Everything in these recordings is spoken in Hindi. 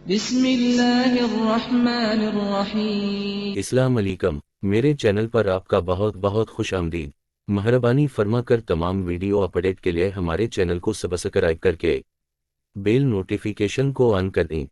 बिस्मिल्लाहिर्रहमानिर्रहीम। अस्सलाम वालेकुम। मेरे चैनल पर आपका बहुत बहुत खुश आमदीद। मेहरबानी फरमाकर तमाम वीडियो अपडेट के लिए हमारे चैनल को सब्सक्राइब करके बेल नोटिफिकेशन को ऑन कर दें।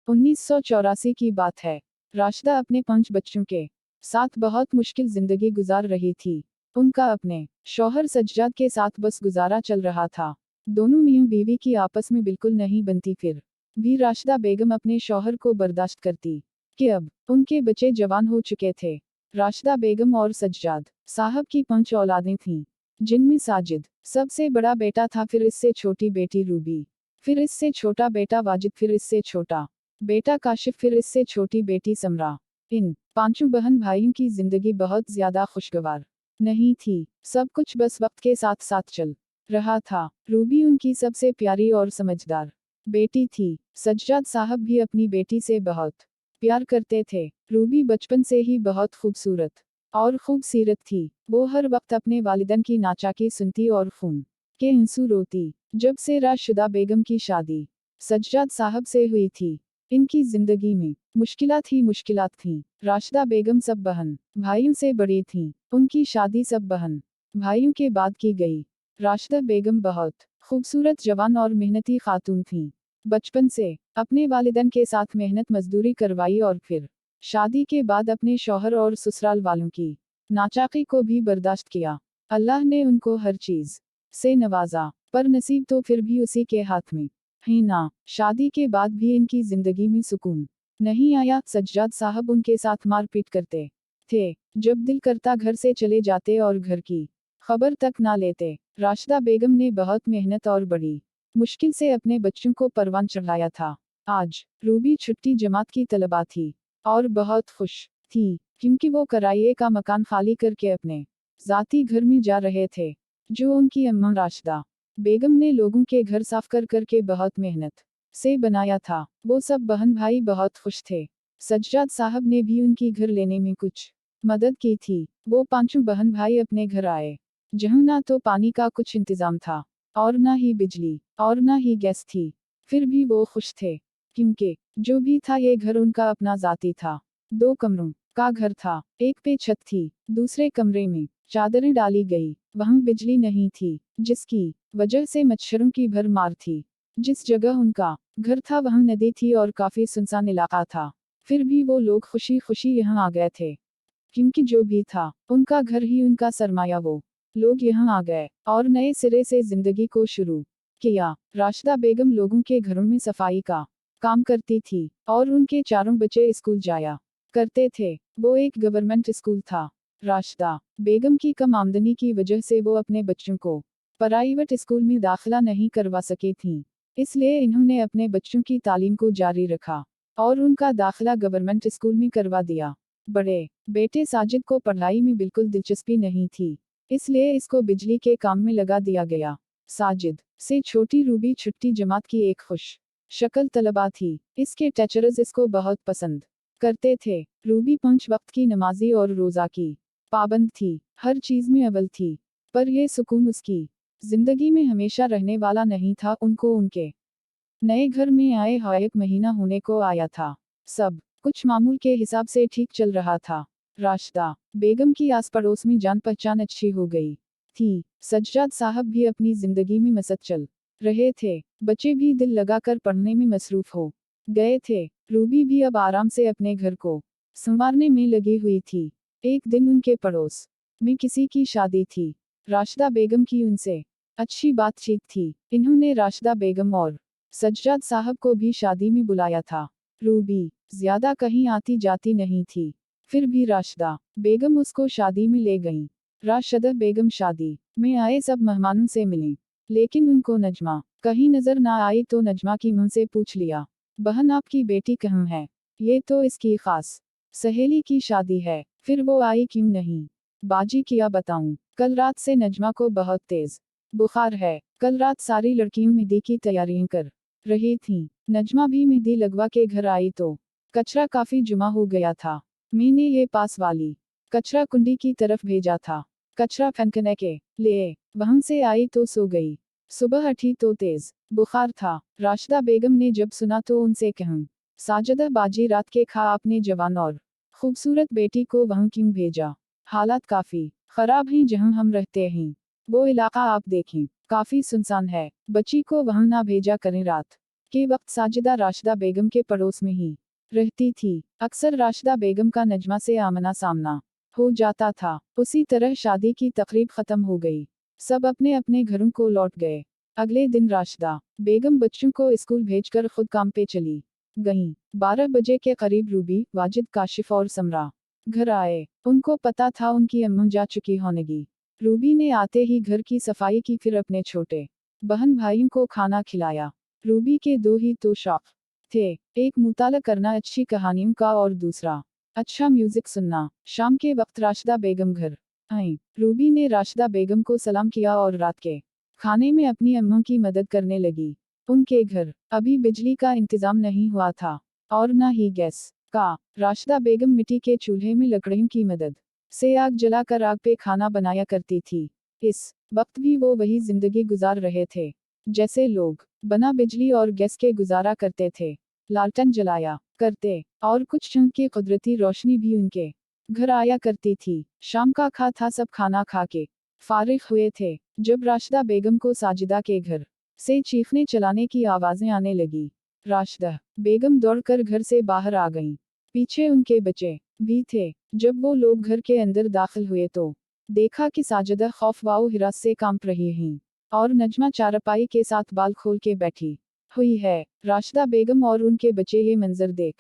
1984 की बात है। राशिदा अपने 5 बच्चों के साथ बहुत मुश्किल जिंदगी गुजार रही थी। उनका अपने शौहर सज्जाद के साथ बस गुजारा चल रहा था। दोनों मियां बीवी की आपस में बिल्कुल नहीं बनती, फिर भी राशिदा बेगम अपने शौहर को बर्दाश्त करती कि अब उनके बच्चे जवान हो चुके थे। राशिदा बेगम और सज्जाद साहब की 5 औलादें थीं, जिनमें साजिद सबसे बड़ा बेटा था, फिर इससे छोटी बेटी रूबी, फिर इससे छोटा बेटा वाजिद, फिर इससे छोटा बेटा काशिफ, फिर इससे छोटी बेटी समरा। इन 5 बहन भाइयों की जिंदगी बहुत ज्यादा खुशगवार नहीं थी। सब कुछ बस वक्त के साथ साथ चल रहा था। रूबी उनकी सबसे प्यारी और समझदार बेटी थी। सज्जाद साहब भी अपनी बेटी से बहुत प्यार करते थे। रूबी बचपन से ही बहुत खूबसूरत और खूबसीरत थी। वो हर वक्त अपने वालिदन की नाचाकी सुनती और खून के आंसू रोती। जब से राशिदा बेगम की शादी सज्जाद साहब से हुई थी, इनकी जिंदगी में मुश्किलात ही मुश्किलात थीं। राशिदा बेगम सब बहन भाइयों से बड़ी थीं। उनकी शादी सब बहन भाइयों के बाद की गई। राशिदा बेगम बहुत खूबसूरत, जवान और मेहनती खातून थीं। बचपन से अपने वालिदन के साथ मेहनत मजदूरी करवाई और फिर शादी के बाद अपने शौहर और ससुराल वालों की नाचाकी को भी बर्दाश्त किया। अल्लाह ने उनको हर चीज से नवाजा, पर नसीब तो फिर भी उसी के हाथ में ही ना। शादी के बाद भी इनकी जिंदगी में सुकून नहीं आया। सज्जाद साहब उनके साथ मारपीट करते थे। जब दिल करता घर से चले जाते और घर की खबर तक ना लेते। राशिदा बेगम ने बहुत मेहनत और बड़ी मुश्किल से अपने बच्चों को परवान चढ़ाया था। आज रूबी छुट्टी जमात की तलबा थी और बहुत खुश थी, क्योंकि वो कराए का मकान खाली करके अपने जाती घर में जा रहे थे, जो उनकी अम्मा राशिदा बेगम ने लोगों के घर साफ कर करके बहुत मेहनत से बनाया था। वो सब बहन भाई बहुत खुश थे। सज्जाद साहब ने भी उनकी घर लेने में कुछ मदद की थी। वो 5 बहन भाई अपने घर आए, जहाँ ना तो पानी का कुछ इंतजाम था और ना ही बिजली और ना ही गैस थी। फिर भी वो खुश थे, क्योंकि जो भी था ये घर उनका अपना जाती था। 2 कमरों का घर था। एक पे छत थी, दूसरे कमरे में चादरें डाली गई। वहाँ बिजली नहीं थी, जिसकी वजह से मच्छरों की भरमार थी। जिस जगह उनका घर था वहाँ नदी थी और काफी सुनसान इलाका था। फिर भी वो लोग खुशी खुशी यहाँ आ गए थे, क्योंकि जो भी था उनका घर ही उनका सरमाया। वो लोग यहाँ आ गए और नए सिरे से जिंदगी को शुरू किया। राशिदा बेगम लोगों के घरों में सफाई का काम करती थी और उनके 4 बच्चे स्कूल जाया करते थे। वो एक गवर्नमेंट स्कूल था। राशिदा बेगम की कम आमदनी की वजह से वो अपने बच्चों को प्राइवेट स्कूल में दाखिला नहीं करवा सकी थीं। इसलिए इन्होंने अपने बच्चों की तालीम को जारी रखा और उनका दाखिला गवर्नमेंट स्कूल में करवा दिया। बड़े बेटे साजिद को पढ़ाई में बिल्कुल दिलचस्पी नहीं थी, इसलिए इसको बिजली के काम में लगा दिया गया। साजिद से छोटी रूबी छुट्टी जमात की एक खुश शक्ल तलबा थी। इसके टीचर्स इसको बहुत पसंद करते थे। रूबी 5 वक्त की नमाजी और रोजा की पाबंद थी, हर चीज में अव्वल थी। पर यह सुकून उसकी जिंदगी में हमेशा रहने वाला नहीं था। उनको उनके नए घर में आए 1 महीना होने को आया था। सब कुछ मामूल के हिसाब से ठीक चल रहा था। राशिदा बेगम की आस पड़ोस में जान पहचान अच्छी हो गई थी। सज्जाद साहब भी अपनी जिंदगी में मस्त चल रहे थे। बच्चे भी दिल लगाकर पढ़ने में मसरूफ हो गए थे। रूबी भी अब आराम से अपने घर को संवारने में लगी हुई थी। एक दिन उनके पड़ोस में किसी की शादी थी। राशिदा बेगम की उनसे अच्छी बातचीत थी। इन्होंने राशिदा बेगम और सज्जाद साहब को भी शादी में बुलाया था। रूबी ज्यादा कहीं आती जाती नहीं थी, फिर भी राशिदा बेगम उसको शादी में ले गईं। राशिदा बेगम शादी में आए सब मेहमानों से मिली, लेकिन उनको नजमा कहीं नजर ना आई तो नजमा की मुंह से पूछ लिया, बहन आपकी बेटी कहाँ है? ये तो इसकी खास सहेली की शादी है, फिर वो आई क्यों नहीं? बाजी क्या बताऊं, कल रात से नजमा को बहुत तेज बुखार है। कल रात सारी लड़कियों मेहंदी की तैयारियां कर रही थीं। नजमा भी मेहंदी लगवा के घर आई तो कचरा काफी जमा हो गया था। मैंने ये पास वाली कचरा कुंडी की तरफ भेजा था, कचरा फेंकने के लिए। वहां से आई तो सो गई। सुबह उठी तो तेज बुखार था। राशिदा बेगम ने जब सुना तो उनसे कहूं, साजिदा बाजी रात के खा आपने जवान और खूबसूरत बेटी को वहां क्यों भेजा? हालात काफी खराब हैं जहां हम रहते हैं। वो इलाका आप देखें, काफी सुनसान है। बच्ची को वहां ना भेजा करें। रात के वक्त साजिदा राशिदा बेगम के पड़ोस में ही रहती थी। अक्सर राशिदा बेगम का नजमा से आमना सामना हो जाता था। उसी तरह शादी की तकरीब खत्म हो गई। सब अपने अपने घरों को लौट गए। अगले दिन राशिदा बेगम बच्चों को स्कूल भेजकर खुद काम पे चली गईं। 12 बजे के करीब रूबी, वाजिद, काशिफ और समरा घर आए। उनको पता था उनकी अम्मा जा चुकी होनेगी। रूबी ने आते ही घर की सफाई की, फिर अपने छोटे बहन भाइयों को खाना खिलाया। रूबी के दो ही तो शौक थे, एक मुताला करना अच्छी कहानियों का और दूसरा अच्छा म्यूजिक सुनना। शाम के वक्त राशिदा बेगम घर आई। रूबी ने राशिदा बेगम को सलाम किया और रात के खाने में अपनी अम्मा की मदद करने लगी। उनके घर अभी बिजली का इंतजाम नहीं हुआ था और न ही गैस का। राशिदा बेगम मिट्टी के चूल्हे में लकड़ियों की मदद से आग जलाकर आग पे खाना बनाया करती थी। इस वक्त भी वो वही जिंदगी गुजार रहे थे जैसे लोग बिना बिजली और गैस के गुजारा करते थे। लालटेन जलाया करते और कुछ क्षण की कुदरती रोशनी भी उनके घर आया करती थी। शाम का खा था, सब खाना खा के फारिग हुए थे जब राशिदा बेगम को साजिदा के घर से चीखने चलाने की आवाजें आने लगी। राशिदा बेगम दौड़कर घर से बाहर आ गईं। पीछे उनके बच्चे भी थे। जब वो लोग घर के अंदर दाखिल हुए तो देखा कि साजिदा खौफ व हिरास से कांप रही हैं और नजमा चारपाई के साथ बाल खोल के बैठी हुई है। राशिदा बेगम और उनके बच्चे ये मंजर देख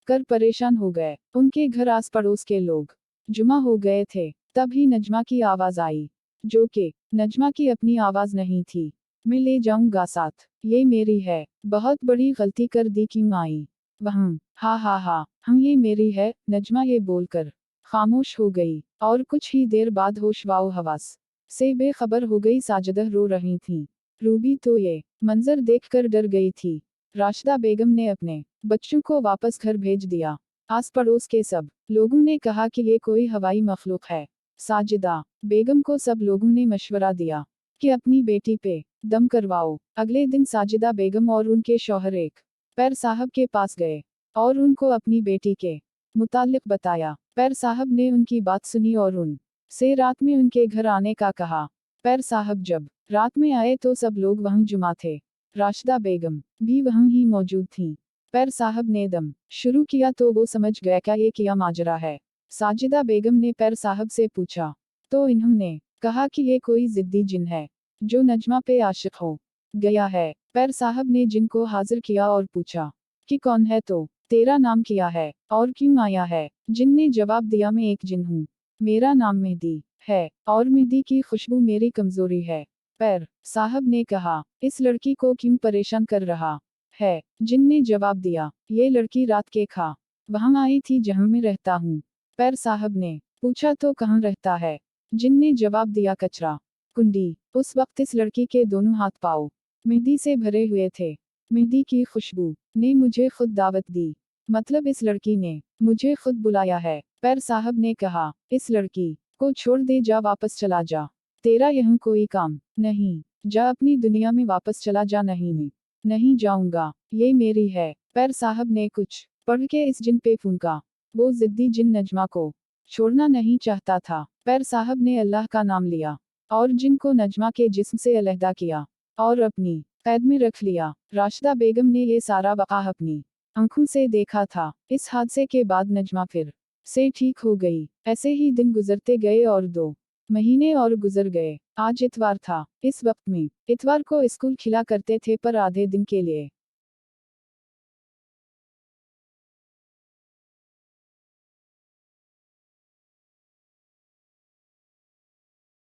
कर परेशान हो गए। उनके घर आस पड़ोस के लोग जुमा हो गए थे। तभी नजमा की आवाज आई, जो कि नजमा की अपनी आवाज नहीं थी। मैं ले जाऊंगा साथ, ये मेरी है, बहुत बड़ी गलती कर दी क्यों आई वहाँ? हा हा हा, हम ये मेरी है। नजमा ये बोलकर खामोश हो गई और कुछ ही देर बाद होश व हवास से बेखबर हो गई। साजिदा रो रही थी। रूबी तो ये मंजर देखकर डर गई थी। राशिदा बेगम ने अपने बच्चों को वापस घर भेज दिया। आस पड़ोस के सब लोगों ने कहा कि ये कोई हवाई मखलूक है। साजिदा बेगम को सब लोगों ने मशवरा दिया कि अपनी बेटी पे दम करवाओ। अगले दिन साजिदा बेगम और उनके शौहर एक पैर साहब के पास गए और उनको अपनी बेटी के मुतालिक बताया। पैर साहब ने उनकी बात सुनी और उन से रात में उनके घर आने का कहा। पैर साहब जब रात में आए तो सब लोग वहीं जुमा थे। राशिदा बेगम भी वहीं ही मौजूद थीं। पैर साहब ने दम शुरू किया तो वो समझ गया क्या ये क्या माजरा है। साजिदा बेगम ने पैर साहब से पूछा तो इन्होंने कहा कि ये कोई जिद्दी जिन है जो नजमा पे आशिक हो गया है। पैर साहब ने जिन को हाजिर किया और पूछा कि कौन है, तो तेरा नाम क्या है और क्यों आया है? जिन ने जवाब दिया, मैं एक जिन हूँ, मेरा नाम मेहदी है और मेहदी की खुशबू मेरी कमजोरी है। पैर साहब ने कहा, इस लड़की को क्यों परेशान कर रहा है? जिन ने जवाब दिया, ये लड़की रात के खा वहां आई थी जहां मैं रहता हूँ। पैर साहब ने पूछा तो कहाँ रहता है? जिन ने जवाब दिया, कचरा कुंडी। उस वक्त इस लड़की के दोनों हाथ पाँव मेहंदी से भरे हुए थे। मेहंदी की खुशबू ने मुझे खुद दावत दी, मतलब इस लड़की ने मुझे खुद बुलाया है। पैर साहब ने कहा, इस लड़की को छोड़ दे, जा वापस चला जा, तेरा यहाँ कोई काम नहीं, जा अपनी दुनिया में वापस चला जा। नहीं, मैं नहीं जाऊंगा, ये मेरी है। पैर साहब ने कुछ पढ़ के इस जिन पे फूंका। वो जिद्दी जिन नजमा को छोड़ना नहीं चाहता था। पैर साहब ने अल्लाह का नाम लिया और जिन को नजमा के जिस्म से अलहदा किया और अपनी कैद में रख लिया। राशिदा बेगम ने ये सारा वाक़ा अपनी आंखों से देखा था। इस हादसे के बाद नजमा फिर से ठीक हो गई। ऐसे ही दिन गुजरते गए और 2 महीने और गुजर गए। आज इतवार था। इस वक्त में इतवार को स्कूल खिला करते थे, पर आधे दिन के लिए